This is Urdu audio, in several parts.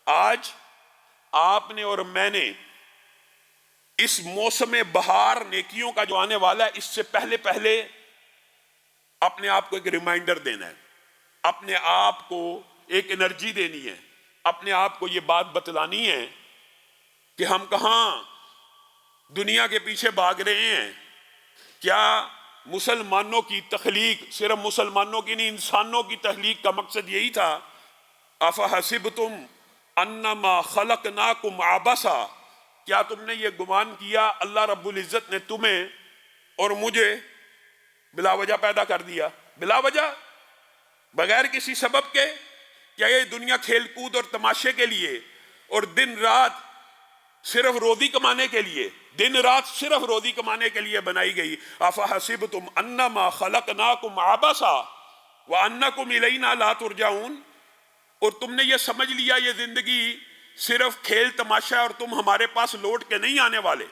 آج آپ نے اور میں نے اس موسم بہار نیکیوں کا جو آنے والا ہے، اس سے پہلے پہلے اپنے آپ کو ایک ریمائنڈر دینا ہے، اپنے آپ کو ایک انرجی دینی ہے، اپنے آپ کو یہ بات بتلانی ہے کہ ہم کہاں دنیا کے پیچھے بھاگ رہے ہیں۔ کیا مسلمانوں کی تخلیق صرف مسلمانوں کی نہیں، انسانوں کی تخلیق کا مقصد یہی تھا؟ افحسبتم انما خلقناکم عبثا، کیا تم نے یہ گمان کیا اللہ رب العزت نے تمہیں اور مجھے بلا وجہ پیدا کر دیا؟ بلا وجہ، بغیر کسی سبب کے؟ کیا یہ دنیا کھیل کود اور تماشے کے لیے اور دن رات صرف روزی کمانے کے لیے، دن رات صرف روزی کمانے کے لیے بنائی گئی؟ افحسبتم انما خلقناکم عبثا وانکم الینا لا ترجعون، اور تم نے یہ سمجھ لیا یہ زندگی صرف کھیل تماشا اور تم ہمارے پاس لوٹ کے نہیں آنے والے؟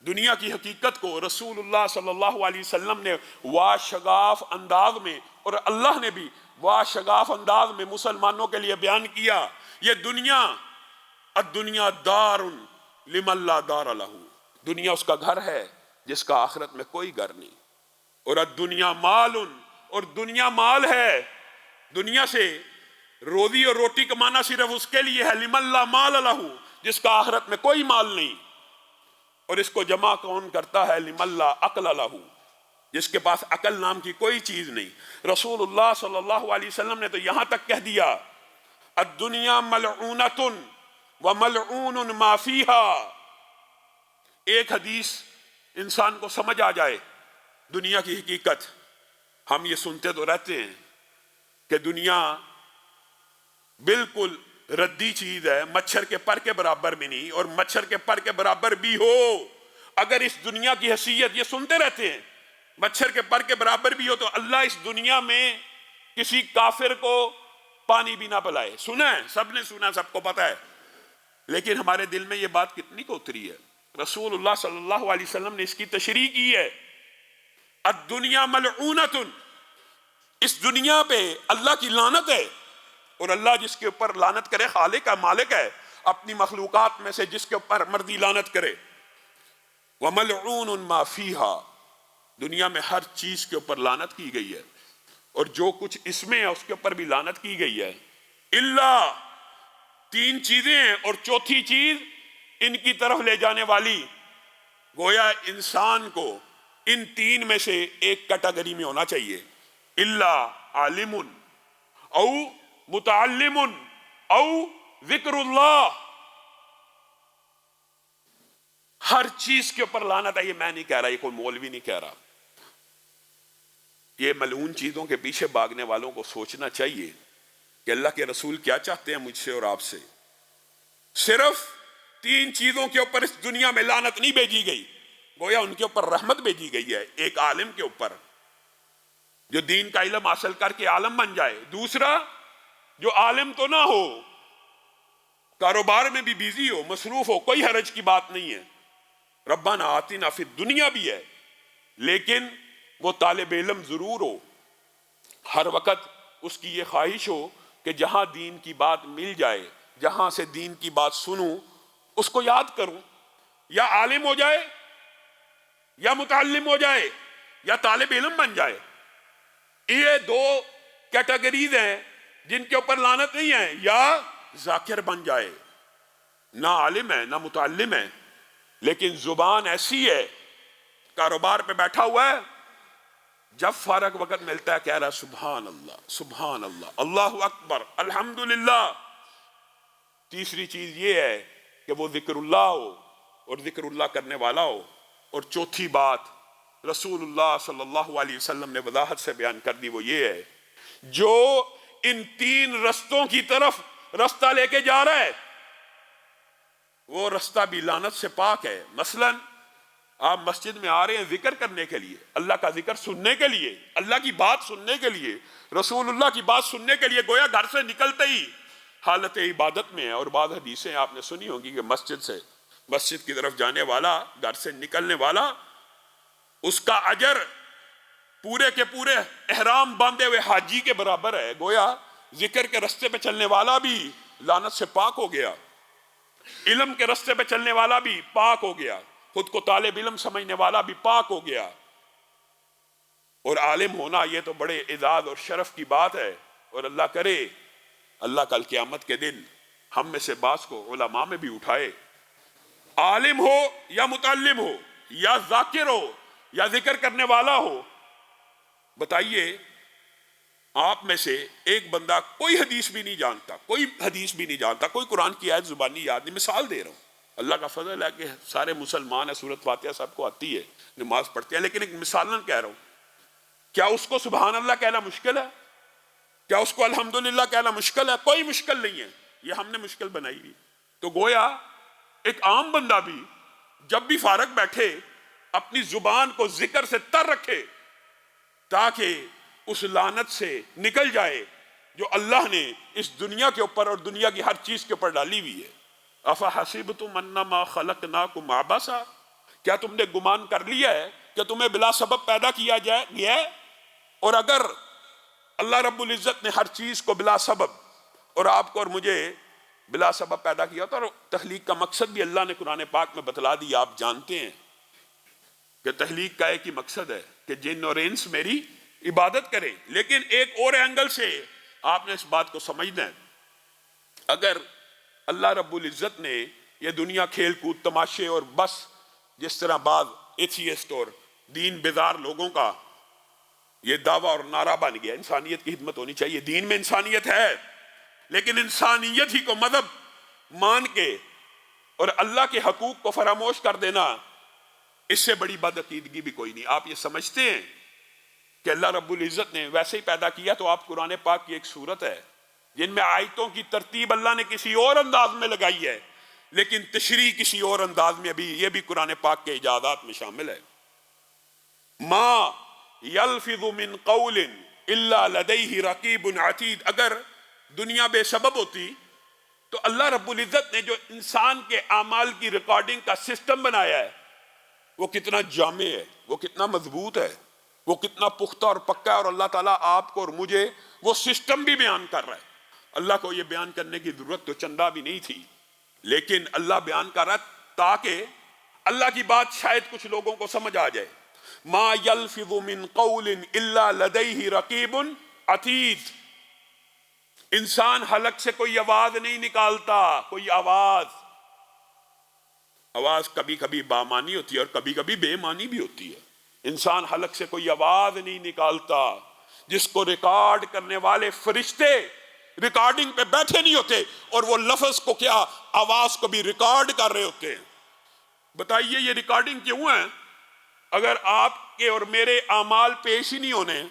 دنیا کی حقیقت کو رسول اللہ صلی اللہ علیہ وسلم نے واشگاف انداز میں، اور اللہ نے بھی واشگاف انداز میں مسلمانوں کے لیے بیان کیا۔ یہ دنیا، الدنیا دار لمن لا دار لہ، دنیا اس کا گھر ہے جس کا آخرت میں کوئی گھر نہیں۔ اور الدنیا مال، اور دنیا مال ہے، دنیا سے روزی اور روٹی کمانا صرف اس کے لیے ہے، لمن لا مال لہ، جس کا آخرت میں کوئی مال نہیں۔ اور اس کو جمع کون کرتا ہے؟ لمن لا عقل لہ، جس کے پاس عقل نام کی کوئی چیز نہیں۔ رسول اللہ صلی اللہ علیہ وسلم نے تو یہاں تک کہہ دیا الدنیا ملعونۃ وملعون ما فیہا۔ ایک حدیث انسان کو سمجھ آ جائے دنیا کی حقیقت۔ ہم یہ سنتے تو رہتے ہیں کہ دنیا بالکل ردی چیز ہے، مچھر کے پر کے برابر بھی نہیں، اور مچھر کے پر کے برابر بھی ہو اگر اس دنیا کی حیثیت، یہ سنتے رہتے ہیں، مچھر کے پر کے برابر بھی ہو تو اللہ اس دنیا میں کسی کافر کو پانی بھی نہ پلائے۔ سنا ہے، سب نے سنا، سب کو پتا ہے، لیکن ہمارے دل میں یہ بات کتنی کو اتری ہے؟ رسول اللہ صلی اللہ علیہ وسلم نے اس کی تشریح کی ہے، الدنیا ملعونۃ، اس دنیا پہ اللہ کی لعنت ہے، اور اللہ جس کے اوپر لعنت کرے خالق ہے، مالک ہے، اپنی مخلوقات میں سے جس کے اوپر مرضی لعنت کرے۔ وَمَلْعُونٌ مَا فِيهَا، دنیا میں ہر چیز کے اوپر لعنت کی گئی ہے، اور جو کچھ اس میں ہے اس کے اوپر بھی لعنت کی گئی ہے۔ اللہ، تین چیزیں ہیں اور چوتھی چیز ان کی طرف لے جانے والی۔ گویا انسان کو ان تین میں سے ایک کیٹیگری میں ہونا چاہیے، اللہ عالم او متعلم او ذکر اللہ۔ ہر چیز کے اوپر لعنت ہے، یہ میں نہیں کہہ رہا، یہ کوئی مولوی نہیں کہہ رہا، یہ ملعون چیزوں کے پیچھے بھاگنے والوں کو سوچنا چاہیے کہ اللہ کے رسول کیا چاہتے ہیں مجھ سے اور آپ سے۔ صرف تین چیزوں کے اوپر اس دنیا میں لعنت نہیں بھیجی گئی، گویا ان کے اوپر رحمت بھیجی گئی ہے۔ ایک عالم کے اوپر جو دین کا علم حاصل کر کے عالم بن جائے، دوسرا جو عالم تو نہ ہو، کاروبار میں بھی بیزی ہو، مصروف ہو، کوئی حرج کی بات نہیں ہے، ربنا آتنا فی الدنیا بھی ہے، لیکن وہ طالب علم ضرور ہو، ہر وقت اس کی یہ خواہش ہو کہ جہاں دین کی بات مل جائے، جہاں سے دین کی بات سنوں اس کو یاد کروں، یا عالم ہو جائے یا متعلم ہو جائے یا طالب علم بن جائے۔ یہ دو کیٹیگریز ہیں جن کے اوپر لعنت نہیں ہے، یا ذاکر بن جائے، نہ عالم ہے نہ متعلم ہے لیکن زبان ایسی ہے، کاروبار پہ بیٹھا ہوا ہے، جب فارغ وقت ملتا ہے کہہ رہا ہے سبحان اللہ سبحان اللہ اللہ اکبر الحمدللہ۔ تیسری چیز یہ ہے کہ وہ ذکر اللہ ہو اور ذکر اللہ کرنے والا ہو۔ اور چوتھی بات رسول اللہ صلی اللہ علیہ وسلم نے وضاحت سے بیان کر دی، وہ یہ ہے جو ان تین رستوں کی طرف رستہ لے کے جا رہا ہے وہ رستہ بھی لعنت سے پاک ہے۔ مثلا آپ مسجد میں آ رہے ہیں ذکر کرنے کے لیے، اللہ کا ذکر سننے کے لیے، اللہ کی بات سننے کے لیے، رسول اللہ کی بات سننے کے لیے، گویا گھر سے نکلتے ہی حالت عبادت میں ہے۔ اور بعض حدیثیں آپ نے سنی ہوگی کہ مسجد کی طرف جانے والا، گھر سے نکلنے والا، اس کا اجر پورے کے پورے احرام باندھے ہوئے حاجی کے برابر ہے۔ گویا ذکر کے رستے پہ چلنے والا بھی لعنت سے پاک ہو گیا، علم کے رستے پہ چلنے والا بھی پاک ہو گیا، خود کو طالب علم سمجھنے والا بھی پاک ہو گیا۔ اور عالم ہونا یہ تو بڑے اعزاز اور شرف کی بات ہے، اور اللہ کرے اللہ کل قیامت کے دن ہم میں سے بعض کو علماء میں بھی اٹھائے، عالم ہو یا متعلم ہو یا ذاکر ہو یا ذکر کرنے والا ہو۔ بتائیے آپ میں سے ایک بندہ کوئی حدیث بھی نہیں جانتا، کوئی حدیث بھی نہیں جانتا، کوئی قرآن کی آیت زبانی یاد نہیں، مثال دے رہا ہوں، اللہ کا فضل ہے کہ سارے مسلمان ہیں، سورۃ فاتحہ سب کو آتی ہے، نماز پڑھتے ہیں، لیکن ایک مثالاً کہہ رہا ہوں، کیا اس کو سبحان اللہ کہنا مشکل ہے؟ کیا اس کو الحمدللہ کہنا مشکل ہے؟ کوئی مشکل نہیں ہے، یہ ہم نے مشکل بنائی ہوئی۔ تو گویا ایک عام بندہ بھی جب بھی فارغ بیٹھے اپنی زبان کو ذکر سے تر رکھے تاکہ اس لعنت سے نکل جائے جو اللہ نے اس دنیا کے اوپر اور دنیا کی ہر چیز کے اوپر ڈالی ہوئی ہے۔ افحسبتم انما خلقناکم عبثا، کیا تم نے گمان کر لیا ہے کہ تمہیں بلا سبب پیدا کیا گیا ہے؟ اور اگر اللہ رب العزت نے ہر چیز کو بلا سبب اور آپ کو اور مجھے بلا سبب پیدا کیا، تو تخلیق کا مقصد بھی اللہ نے قرآن پاک میں بتلا دیا۔ آپ جانتے ہیں کہ تخلیق کا ایک ہی مقصد ہے کہ جن اور انس میری عبادت کریں، لیکن ایک اور اینگل سے آپ نے اس بات کو سمجھنا ہے، اگر اللہ رب العزت نے یہ دنیا کھیل کود تماشے اور بس جس طرح بعض ایتھیسٹ اور دین بیزار لوگوں کا یہ دعویٰ اور نعرہ بن گیا انسانیت کی خدمت ہونی چاہیے، دین میں انسانیت ہے، لیکن انسانیت ہی کو مذہب مان کے اور اللہ کے حقوق کو فراموش کر دینا، اس سے بڑی بدعقیدگی بھی کوئی نہیں۔ آپ یہ سمجھتے ہیں کہ اللہ رب العزت نے ویسے ہی پیدا کیا، تو آپ قرآن پاک کی ایک صورت ہے جن میں آیتوں کی ترتیب اللہ نے کسی اور انداز میں لگائی ہے، لیکن تشریح کسی اور انداز میں بھی، یہ بھی قرآن پاک کے ایجادات میں شامل ہے۔ ما یلفظ من قول الا لدیہ رقیب عتید، اگر دنیا بے سبب ہوتی تو اللہ رب العزت نے جو انسان کے اعمال کی ریکارڈنگ کا سسٹم بنایا ہے وہ کتنا جامع ہے، وہ کتنا مضبوط ہے، وہ کتنا پختہ اور پکا ہے، اور اللہ تعالیٰ آپ کو اور مجھے وہ سسٹم بھی بیان کر رہا ہے۔ اللہ کو یہ بیان کرنے کی ضرورت تو چندہ بھی نہیں تھی، لیکن اللہ بیان کر رہا ہے تاکہ اللہ کی بات شاید کچھ لوگوں کو سمجھ آ جائے۔ ما یلفظ من قول الا لدیہ رقیب عتید، انسان حلق سے کوئی آواز نہیں نکالتا، کوئی آواز کبھی کبھی بامانی ہوتی ہے اور کبھی کبھی بے معنی بھی ہوتی ہے۔ انسان حلق سے کوئی آواز نہیں نکالتا جس کو ریکارڈ کرنے والے فرشتے ریکارڈنگ پہ بیٹھے نہیں ہوتے، اور وہ لفظ کو کیا آواز کو بھی ریکارڈ کر رہے ہوتے ہیں۔ بتائیے یہ ریکارڈنگ کیوں ہے؟ اگر آپ کے اور میرے اعمال پیش ہی نہیں ہونے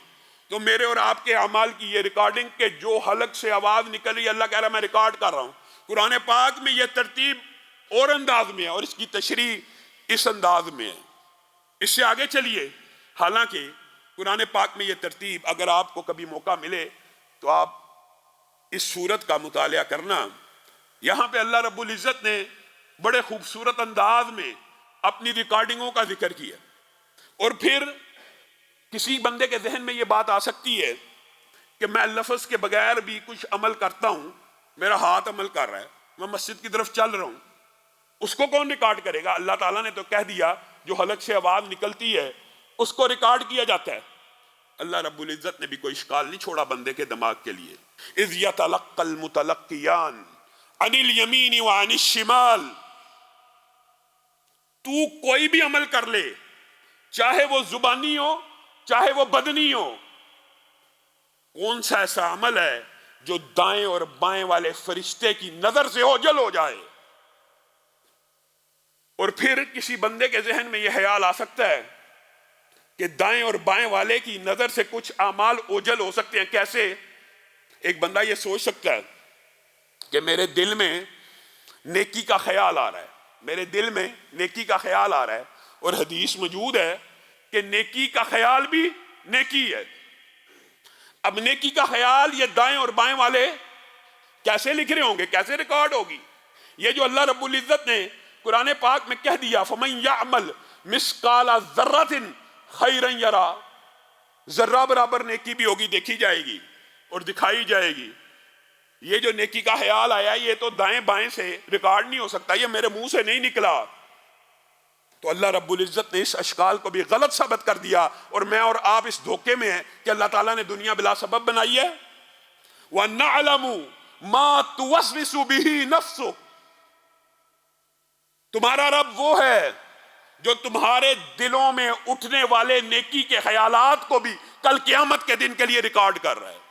تو میرے اور آپ کے اعمال کی یہ ریکارڈنگ کے جو حلق سے آواز نکل رہی ہے، اللہ کہہ رہا ہے میں ریکارڈ کر رہا ہوں۔ قرآن پاک میں یہ ترتیب اور انداز میں ہے اور اس کی تشریح اس انداز میں ہے۔ اس سے آگے چلیے، حالانکہ قرآن پاک میں یہ ترتیب، اگر آپ کو کبھی موقع ملے تو آپ اس سورت کا مطالعہ کرنا، یہاں پہ اللہ رب العزت نے بڑے خوبصورت انداز میں اپنی ریکارڈنگوں کا ذکر کیا، اور پھر کسی بندے کے ذہن میں یہ بات آ سکتی ہے کہ میں لفظ کے بغیر بھی کچھ عمل کرتا ہوں، میرا ہاتھ عمل کر رہا ہے، میں مسجد کی طرف چل رہا ہوں، اس کو کون ریکارڈ کرے گا؟ اللہ تعالیٰ نے تو کہہ دیا جو حلق سے آواز نکلتی ہے اس کو ریکارڈ کیا جاتا ہے۔ اللہ رب العزت نے بھی کوئی اشکال نہیں چھوڑا بندے کے دماغ کے لیے۔ اذ یتلقی المتلقیان عن الیمین وعن الشمال، تو کوئی بھی عمل کر لے، چاہے وہ زبانی ہو چاہے وہ بدنی ہو، کون سا ایسا عمل ہے جو دائیں اور بائیں والے فرشتے کی نظر سے اوجھل ہو جائے؟ اور پھر کسی بندے کے ذہن میں یہ خیال آ سکتا ہے کہ دائیں اور بائیں والے کی نظر سے کچھ اعمال اوجھل ہو سکتے ہیں۔ کیسے؟ ایک بندہ یہ سوچ سکتا ہے کہ میرے دل میں نیکی کا خیال آ رہا ہے، میرے دل میں نیکی کا خیال آ رہا ہے، اور حدیث موجود ہے کہ نیکی کا خیال بھی نیکی ہے۔ اب نیکی کا خیال یہ دائیں اور بائیں والے کیسے لکھ رہے ہوں گے، کیسے ریکارڈ ہوگی؟ یہ جو اللہ رب العزت نے قرآن پاک میں کہہ دیا فَمَن يَعْمَلْ مِثْقَالَ ذَرَّةٍ خَيْرًا يَرَى، ذرہ برابر نیکی بھی ہوگی، دیکھی جائے گی اور دکھائی جائے گی۔ یہ جو نیکی کا خیال آیا یہ تو دائیں بائیں سے ریکارڈ نہیں ہو سکتا، یہ میرے منہ سے نہیں نکلا. تو اللہ رب العزت نے اس اشکال کو بھی غلط ثابت کر دیا، اور میں اور آپ اس دھوکے میں ہیں کہ اللہ تعالیٰ نے دنیا بلا سبب بنائی ہے. وَنَعْلَمُ مَا تُوَسْوِسُ بِهِ نَفْسُ، تمہارا رب وہ ہے جو تمہارے دلوں میں اٹھنے والے نیکی کے خیالات کو بھی کل قیامت کے دن کے لیے ریکارڈ کر رہا ہے.